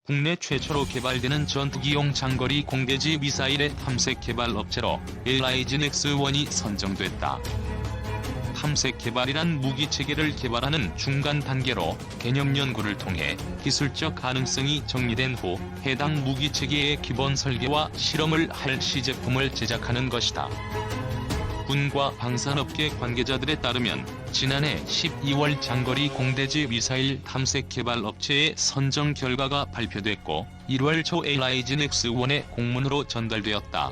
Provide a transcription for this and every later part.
국내 최초로 개발되는 전투기용 장거리 공대지 미사일의 탐색 개발 업체로 LIGN-X1이 선정됐다. 탐색 개발이란 무기 체계를 개발하는 중간 단계로 개념 연구를 통해 기술적 가능성이 정리된 후 해당 무기 체계의 기본 설계와 실험을 할 시제품을 제작하는 것이다. 군과 방산업계 관계자들에 따르면 지난해 12월 장거리 공대지 미사일 탐색 개발 업체의 선정 결과가 발표됐고 1월 초 LIGN-X1의 공문으로 전달되었다.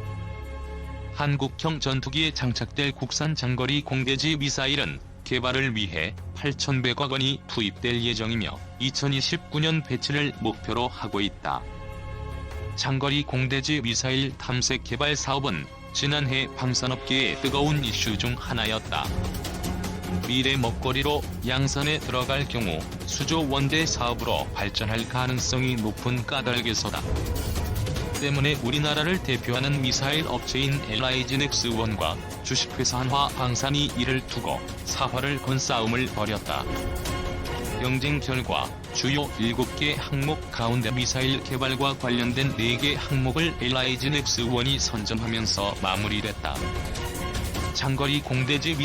한국형 전투기에 장착될 국산 장거리 공대지 미사일은 개발을 위해 8,100억 원이 투입될 예정이며 2029년 배치를 목표로 하고 있다. 장거리 공대지 미사일 탐색 개발 사업은 지난해 방산업계의 뜨거운 이슈 중 하나였다. 미래 먹거리로 양산에 들어갈 경우 수조 원대 사업으로 발전할 가능성이 높은 까닭에서다. 때문에 우리나라를 대표하는 미사일 업체인 LIGN-X1과 주식회사 한화방산이 이를 두고 사활을 건 싸움을 벌였다. 경쟁 결과 주요 7개 항목 가운데 미사일 개발과 관련된 4개 항목을 LIGN-X1이 선점하면서 마무리됐다. 장거리 공대지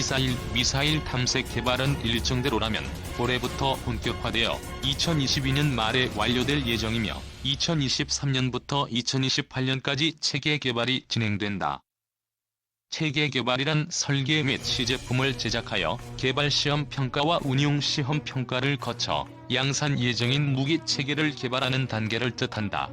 미사일 탐색 개발은 일정대로라면 올해부터 본격화되어 2022년 말에 완료될 예정이며 2023년부터 2028년까지 체계 개발이 진행된다. 체계 개발이란 설계 및 시제품을 제작하여 개발 시험 평가와 운용 시험 평가를 거쳐 양산 예정인 무기 체계를 개발하는 단계를 뜻한다.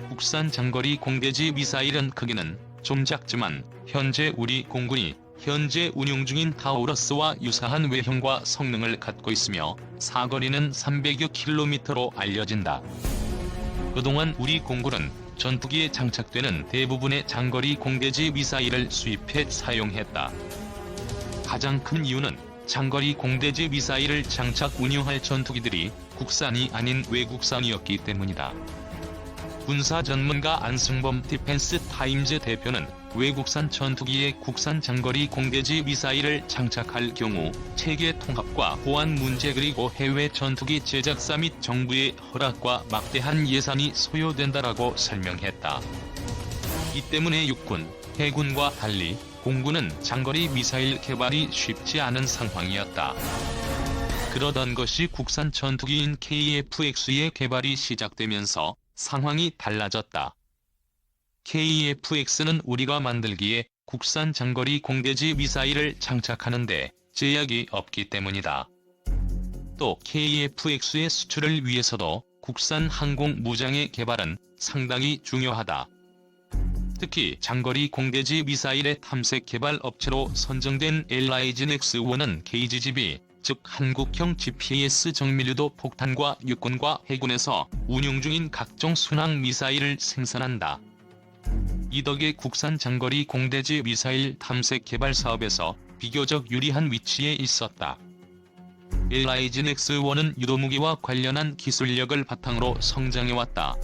국산 장거리 공대지 미사일은 크기는 좀 작지만 현재 우리 공군이 현재 운용 중인 타우러스와 유사한 외형과 성능을 갖고 있으며 사거리는 300여 킬로미터로 알려진다. 그동안 우리 공군은 전투기에 장착되는 대부분의 장거리 공대지 미사일을 수입해 사용했다. 가장 큰 이유는 장거리 공대지 미사일을 장착 운용할 전투기들이 국산이 아닌 외국산이었기 때문이다. 군사 전문가 안승범 디펜스 타임즈 대표는 외국산 전투기에 국산 장거리 공대지 미사일을 장착할 경우 체계 통합과 보안 문제 그리고 해외 전투기 제작사 및 정부의 허락과 막대한 예산이 소요된다라고 설명했다. 이 때문에 육군, 해군과 달리 공군은 장거리 미사일 개발이 쉽지 않은 상황이었다. 그러던 것이 국산 전투기인 KF-X의 개발이 시작되면서 상황이 달라졌다. KF-X는 우리가 만들기에 국산 장거리 공대지 미사일을 장착하는데 제약이 없기 때문이다. 또 KF-X의 수출을 위해서도 국산 항공 무장의 개발은 상당히 중요하다. 특히 장거리 공대지 미사일의 탐색 개발 업체로 선정된 LIGN-X1은 KGGB, 즉 한국형 GPS 정밀유도 폭탄과 육군과 해군에서 운용 중인 각종 순항 미사일을 생산한다. 이 덕에 국산 장거리 공대지 미사일 탐색 개발 사업에서 비교적 유리한 위치에 있었다. LIGN-X1은 유도무기와 관련한 기술력을 바탕으로 성장해왔다.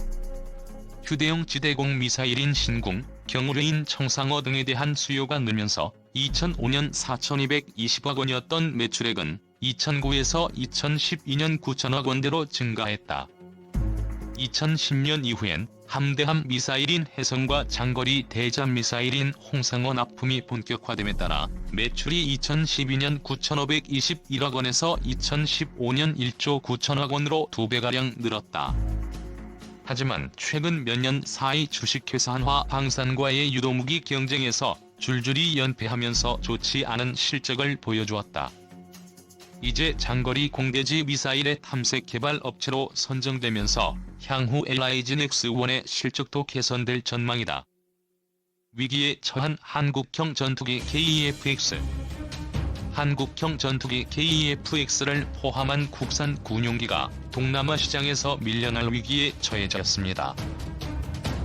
휴대용 지대공 미사일인 신궁, 경우뢰인 청상어 등에 대한 수요가 늘면서 2005년 4,220억 원이었던 매출액은 2009에서 2012년 9천억 원대로 증가했다. 2010년 이후엔 함대함 미사일인 혜성과 장거리 대잠 미사일인 홍상어 납품이 본격화됨에 따라 매출이 2012년 9,521억 원에서 2015년 1조 9천억 원으로 2배가량 늘었다. 하지만 최근 몇 년 사이 주식회사 한화방산과의 유도무기 경쟁에서 줄줄이 연패하면서 좋지 않은 실적을 보여주었다. 이제 장거리 공대지 미사일의 탐색 개발 업체로 선정되면서 향후 LIGN-X1의 실적도 개선될 전망이다. 위기에 처한 한국형 전투기 KF-X. 한국형 전투기 KF-X를 포함한 국산 군용기가 동남아 시장에서 밀려날 위기에 처해졌습니다.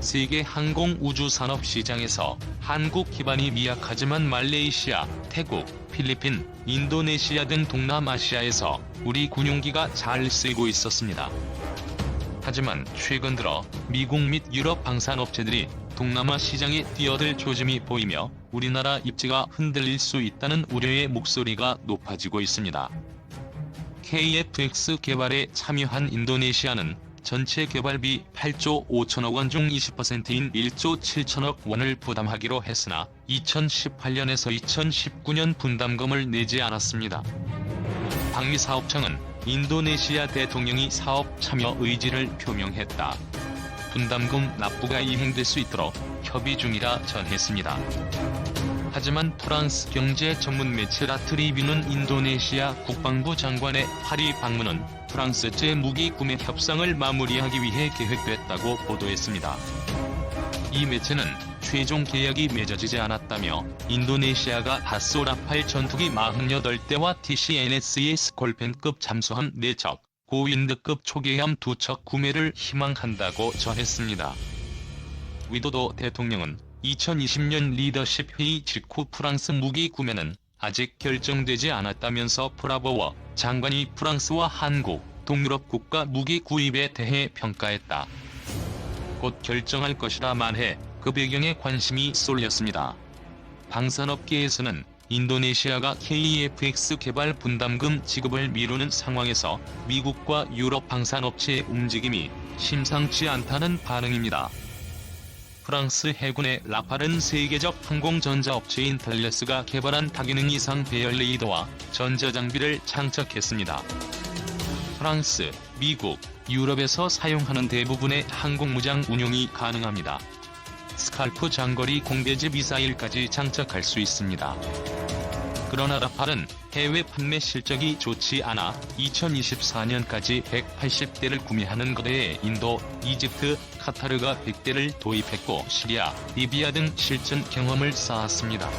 세계 항공 우주 산업 시장에서 한국 기반이 미약하지만 말레이시아, 태국, 필리핀, 인도네시아 등 동남아시아에서 우리 군용기가 잘 쓰이고 있었습니다. 하지만 최근 들어 미국 및 유럽 방산업체들이 동남아 시장에 뛰어들 조짐이 보이며 우리나라 입지가 흔들릴 수 있다는 우려의 목소리가 높아지고 있습니다. KF-X 개발에 참여한 인도네시아는 전체 개발비 8조 5천억 원 중 20%인 1조 7천억 원을 부담하기로 했으나 2018년에서 2019년 분담금을 내지 않았습니다. 방위 사업청은 인도네시아 대통령이 사업 참여 의지를 표명했다. 분담금 납부가 이행될 수 있도록 협의 중이라 전했습니다. 하지만 프랑스 경제 전문 매체 라트리뷰는 인도네시아 국방부 장관의 파리 방문은 프랑스제 무기 구매 협상을 마무리하기 위해 계획됐다고 보도했습니다. 이 매체는 최종 계약이 맺어지지 않았다며 인도네시아가 다소 라팔 전투기 48대와 TCNS의 스콜펜급 잠수함 4척, 고윈드급 초계함 2척 구매를 희망한다고 전했습니다. 위도도 대통령은 2020년 리더십 회의 직후 프랑스 무기 구매는 아직 결정되지 않았다면서 프라보워 장관이 프랑스와 한국, 동유럽 국가 무기 구입에 대해 평가했다. 곧 결정할 것이라 말해 그 배경에 관심이 쏠렸습니다. 방산업계에서는 인도네시아가 KF-X 개발 분담금 지급을 미루는 상황에서 미국과 유럽 방산업체의 움직임이 심상치 않다는 반응입니다. 프랑스 해군의 라팔은 세계적 항공전자업체인 텔레스가 개발한 다기능 이상 배열 레이더와 전자장비를 장착했습니다. 프랑스, 미국, 유럽에서 사용하는 대부분의 항공무장 운용이 가능합니다. 스칼프 장거리 공대지 미사일까지 장착할 수 있습니다. 그러나 라팔은 해외 판매 실적이 좋지 않아 2024년까지 180대를 구매하는 것에 인도, 이집트, 카타르가 100대를 도입했고 시리아, 리비아 등 실전 경험을 쌓았습니다.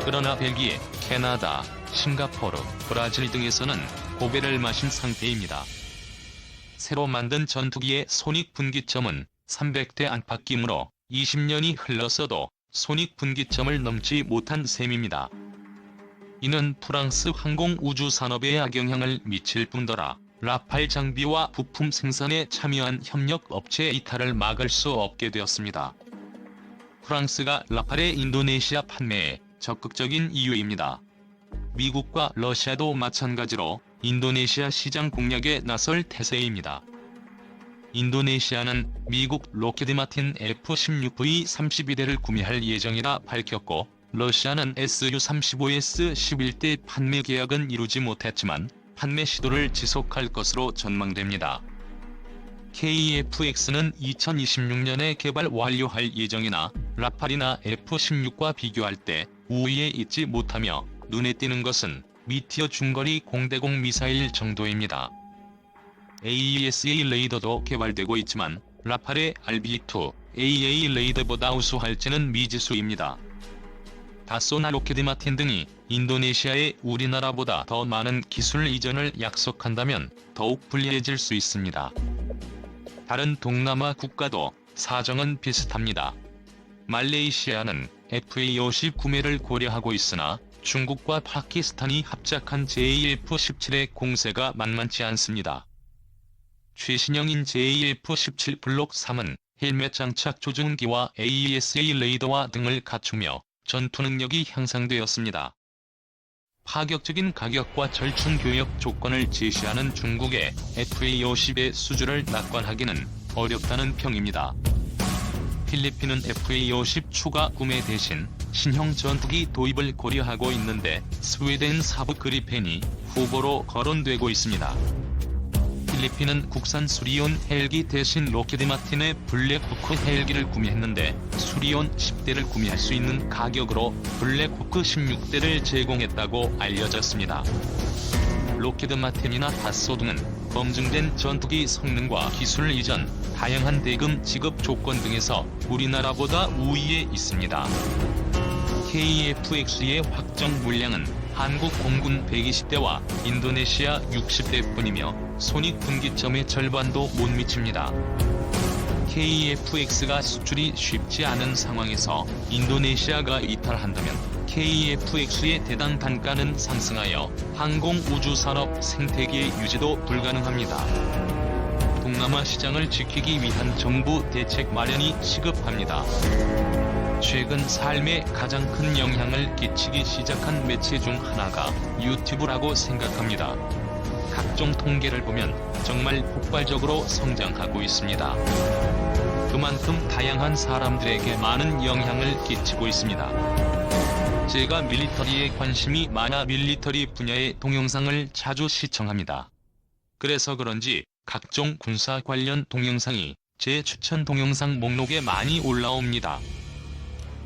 그러나 벨기에, 캐나다, 싱가포르, 브라질 등에서는 고배를 마신 상태입니다. 새로 만든 전투기의 손익분기점은 300대 안팎이므로 20년이 흘렀어도 손익분기점을 넘지 못한 셈입니다. 이는 프랑스 항공우주산업에 악영향을 미칠 뿐더러 라팔 장비와 부품 생산에 참여한 협력업체 이탈을 막을 수 없게 되었습니다. 프랑스가 라팔의 인도네시아 판매에 적극적인 이유입니다. 미국과 러시아도 마찬가지로 인도네시아 시장 공략에 나설 태세입니다. 인도네시아는 미국 로키드마틴 F-16V 32대를 구매할 예정이라 밝혔고 러시아는 Su-35S 11대 판매 계약은 이루지 못했지만 판매 시도를 지속할 것으로 전망됩니다. KF-X는 2026년에 개발 완료할 예정이나 라팔이나 F-16과 비교할 때 우위에 있지 못하며 눈에 띄는 것은 미티어 중거리 공대공 미사일 정도입니다. AESA 레이더도 개발되고 있지만 라팔의 RB2, AA 레이더보다 우수할지는 미지수입니다. 다소나 로키드마틴 등이 인도네시아에 우리나라보다 더 많은 기술 이전을 약속한다면 더욱 불리해질 수 있습니다. 다른 동남아 국가도 사정은 비슷합니다. 말레이시아는 FA-50 구매를 고려하고 있으나 중국과 파키스탄이 합작한 JF-17의 공세가 만만치 않습니다. 최신형인 JF-17 블록 3은 헬멧 장착 조준기와 AESA 레이더와 등을 갖추며 전투 능력이 향상되었습니다. 파격적인 가격과 절충 교역 조건을 제시하는 중국의 FA-50의 수주를 낙관하기는 어렵다는 평입니다. 필리핀은 FA-50 추가 구매 대신 신형 전투기 도입을 고려하고 있는데 스웨덴 사브 그리펜이 후보로 거론되고 있습니다. 필리핀은 국산 수리온 헬기 대신 로키드마틴의 블랙호크 헬기를 구매했는데 수리온 10대를 구매할 수 있는 가격으로 블랙호크 16대를 제공했다고 알려졌습니다. 로키드마틴이나 다소 등은 검증된 전투기 성능과 기술 이전, 다양한 대금 지급 조건 등에서 우리나라보다 우위에 있습니다. KF-X의 확정 물량은 한국 공군 120대와 인도네시아 60대뿐이며 손익분기점의 절반도 못 미칩니다. KF-X가 수출이 쉽지 않은 상황에서 인도네시아가 이탈한다면 KF-X의 대당 단가는 상승하여 항공우주산업 생태계 유지도 불가능합니다. 동남아 시장을 지키기 위한 정부 대책 마련이 시급합니다. 최근 삶에 가장 큰 영향을 끼치기 시작한 매체 중 하나가 유튜브라고 생각합니다. 각종 통계를 보면 정말 폭발적으로 성장하고 있습니다. 그만큼 다양한 사람들에게 많은 영향을 끼치고 있습니다. 제가 밀리터리에 관심이 많아 밀리터리 분야의 동영상을 자주 시청합니다. 그래서 그런지 각종 군사 관련 동영상이 제 추천 동영상 목록에 많이 올라옵니다.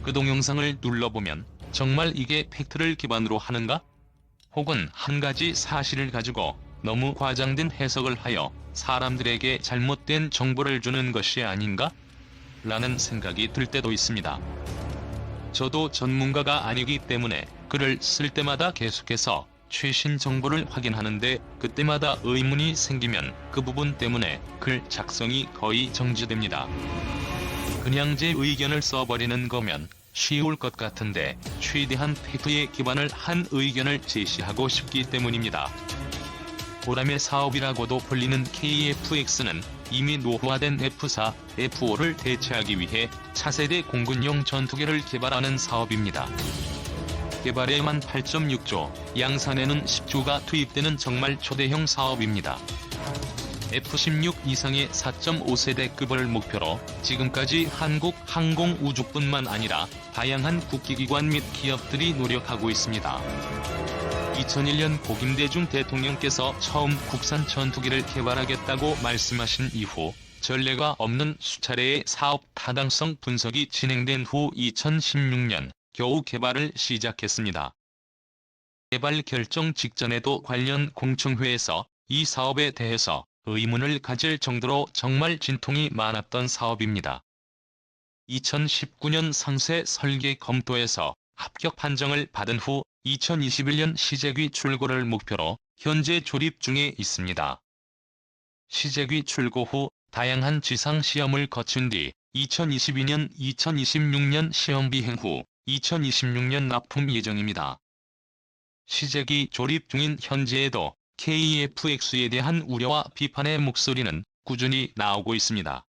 그 동영상을 눌러보면 정말 이게 팩트를 기반으로 하는가? 혹은 한 가지 사실을 가지고 너무 과장된 해석을 하여 사람들에게 잘못된 정보를 주는 것이 아닌가? 라는 생각이 들 때도 있습니다. 저도 전문가가 아니기 때문에 글을 쓸 때마다 계속해서 최신 정보를 확인하는데 그때마다 의문이 생기면 그 부분 때문에 글 작성이 거의 정지됩니다. 그냥 제 의견을 써버리는 거면 쉬울 것 같은데 최대한 팩트에 기반을 한 의견을 제시하고 싶기 때문입니다. 보람의 사업이라고도 불리는 KF-X는 이미 노후화된 F-4, F-5를 대체하기 위해 차세대 공군용 전투기를 개발하는 사업입니다. 개발에만 8.6조, 양산에는 10조가 투입되는 정말 초대형 사업입니다. F-16 이상의 4.5세대급을 목표로 지금까지 한국 항공우주뿐만 아니라 다양한 국기기관 및 기업들이 노력하고 있습니다. 2001년 고김대중 대통령께서 처음 국산 전투기를 개발하겠다고 말씀하신 이후 전례가 없는 수차례의 사업 타당성 분석이 진행된 후 2016년 겨우 개발을 시작했습니다. 개발 결정 직전에도 관련 공청회에서 이 사업에 대해서 의문을 가질 정도로 정말 진통이 많았던 사업입니다. 2019년 상세 설계 검토에서 합격 판정을 받은 후 2021년 시제기 출고를 목표로 현재 조립 중에 있습니다. 시제기 출고 후 다양한 지상 시험을 거친 뒤 2022년, 2026년 시험 비행 후 2026년 납품 예정입니다. 시제기 조립 중인 현재에도 KF-X에 대한 우려와 비판의 목소리는 꾸준히 나오고 있습니다.